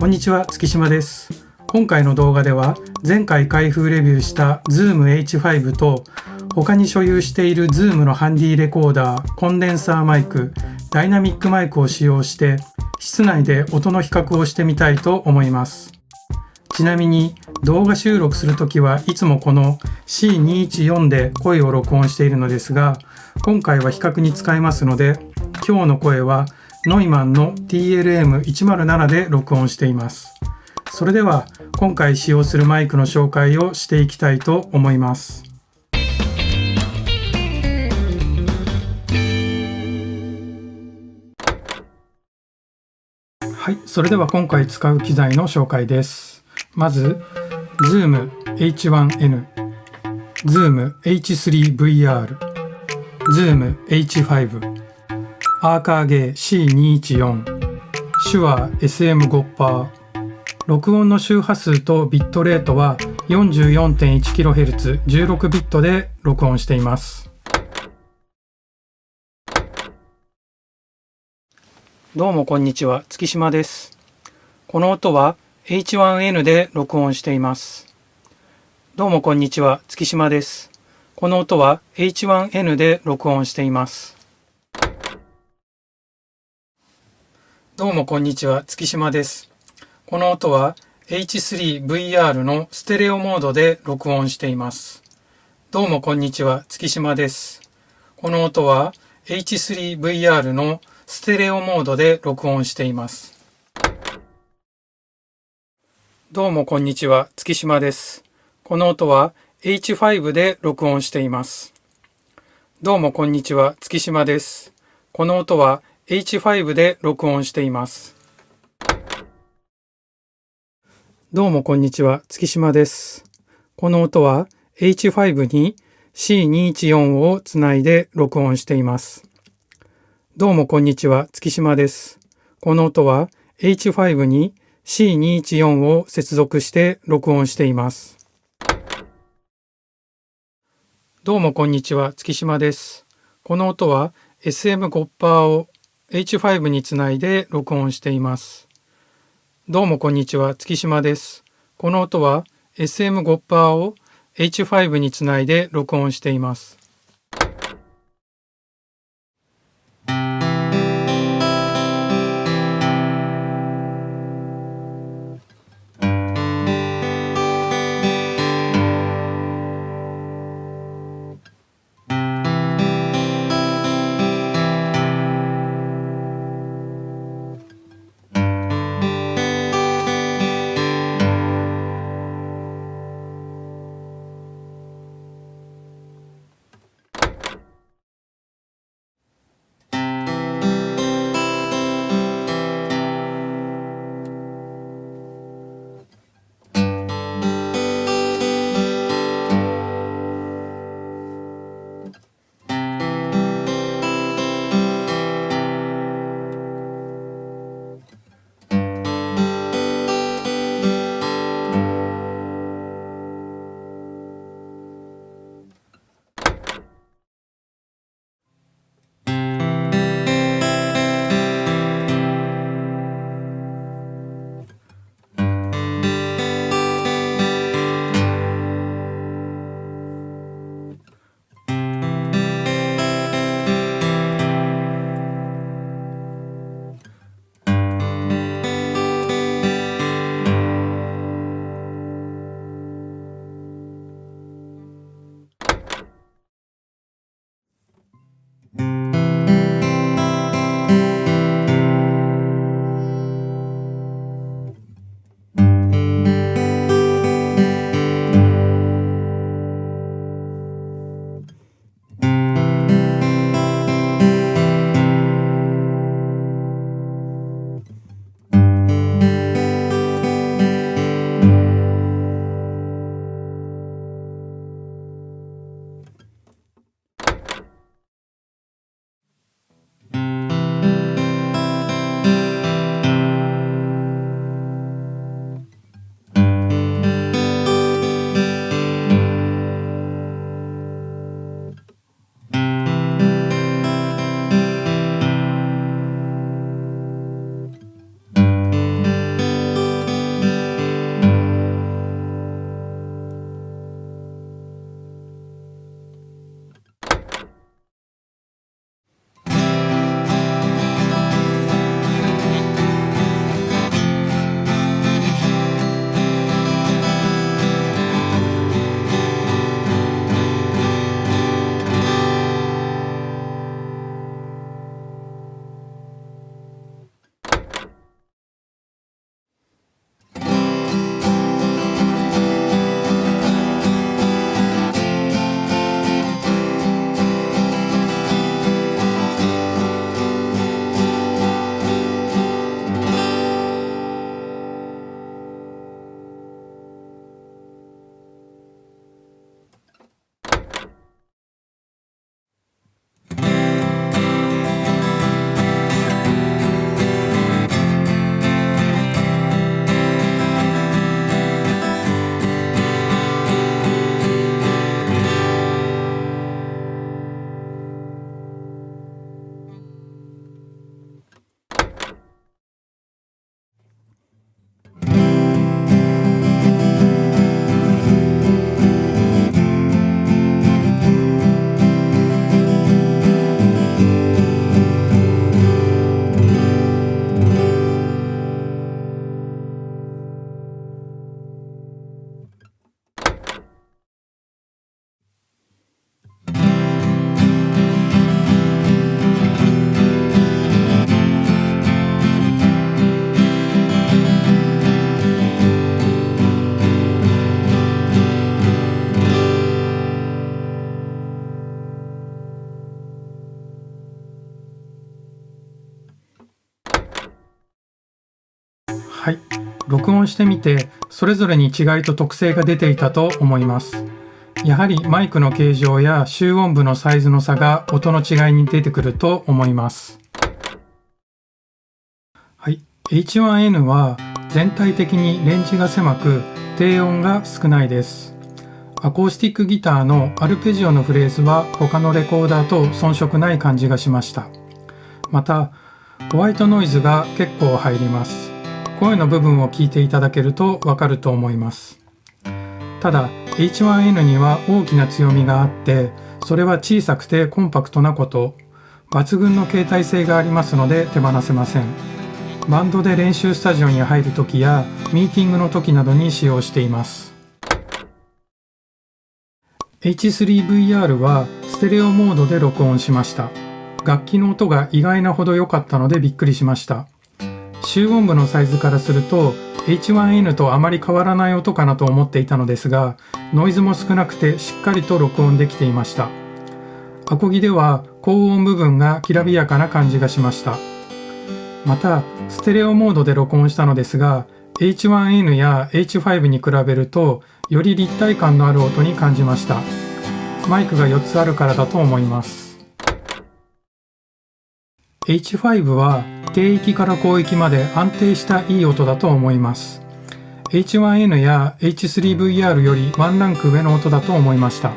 こんにちは、月島です。今回の動画では前回開封レビューした Zoom H5 と他に所有している Zoom のハンディレコーダー、コンデンサーマイク、ダイナミックマイクを使用して室内で音の比較をしてみたいと思います。ちなみに動画収録するときはいつもこの C214 で声を録音しているのですが、今回は比較に使いますので、今日の声はノイマンの TLM107 で録音しています。それでは今回使用するマイクの紹介をしていきたいと思います。はい、それでは今回使う機材の紹介です。まず Zoom H1N、Zoom H3VR、Zoom H5、アーカーゲー C214、手話 SM5%、録音の周波数とビットレートは 44.1kHz、16ビットで録音しています。どうもこんにちは、月島です。この音は H1N で録音しています。どうもこんにちは、月島です。この音は H1N で録音しています。どうもこんにちは、月島です。この音は H3VR のステレオモードで録音しています。どうもこんにちは、月島です。この音は H3VR のステレオモードで録音しています。どうもこんにちは、月島です。この音は H5 で録音しています。どうもこんにちは、月島です。この音は H5 で録音しています。どうもこんにちは、月島です。この音は H5 に C214 をつないで録音しています。どうもこんにちは、月島です。この音は H5 に C214 を接続して録音しています。どうもこんにちは、月島です。この音は SM5% を H5 につないで録音しています。どうもこんにちは、月島です。この音は SM5% を H5 につないで録音しています。録音してみてそれぞれに違いと特性が出ていたと思います。やはりマイクの形状や集音部のサイズの差が音の違いに出てくると思います。はい、H1N は全体的にレンジが狭く低音が少ないです。アコースティックギターのアルペジオのフレーズは他のレコーダーと遜色ない感じがしました。またホワイトノイズが結構入ります。声の部分を聞いていただけるとわかると思います。ただ H1N には大きな強みがあって、それは小さくてコンパクトなこと。抜群の携帯性がありますので手放せません。バンドで練習スタジオに入るときやミーティングの時などに使用しています。H3VR はステレオモードで録音しました。楽器の音が意外なほど良かったのでびっくりしました。集音部のサイズからすると H1N とあまり変わらない音かなと思っていたのですが、ノイズも少なくてしっかりと録音できていました。アコギでは高音部分がきらびやかな感じがしました。またステレオモードで録音したのですが、 H1N や H5 に比べるとより立体感のある音に感じました。マイクが4つあるからだと思います。H5 は低域から高域まで安定したいい音だと思います。H1N や H3VR よりワンランク上の音だと思いました。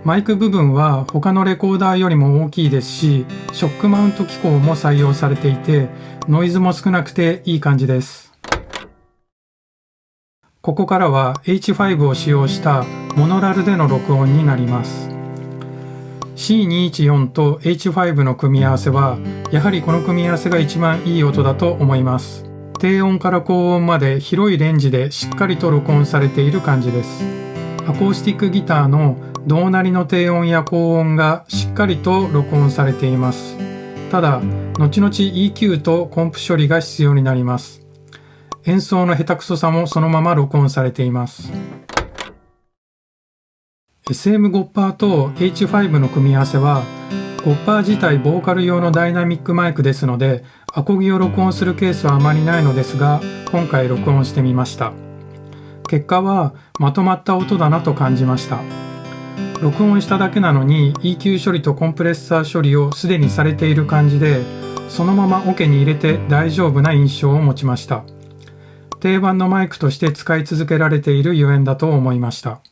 マイク部分は他のレコーダーよりも大きいですし、ショックマウント機構も採用されていて、ノイズも少なくていい感じです。ここからは H5 を使用したモノラルでの録音になります。C214 と H5 の組み合わせは、やはりこの組み合わせが一番いい音だと思います。低音から高音まで広いレンジでしっかりと録音されている感じです。アコースティックギターの同なりの低音や高音がしっかりと録音されています。ただ、後々 EQ とコンプ処理が必要になります。演奏の下手くそさもそのまま録音されています。SM5% と H5 の組み合わせは、5% 自体ボーカル用のダイナミックマイクですので、アコギを録音するケースはあまりないのですが、今回録音してみました。結果はまとまった音だなと感じました。録音しただけなのに EQ 処理とコンプレッサー処理をすでにされている感じで、そのままオケに入れて大丈夫な印象を持ちました。定番のマイクとして使い続けられているゆえんだと思いました。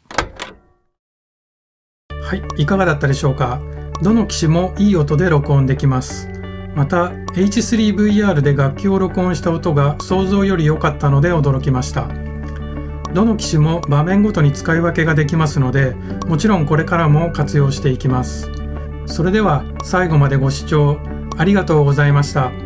はい、いかがだったでしょうか。どの機種もいい音で録音できます。また H3VR で楽器を録音した音が想像より良かったので驚きました。どの機種も場面ごとに使い分けができますので、もちろんこれからも活用していきます。それでは最後までご視聴ありがとうございました。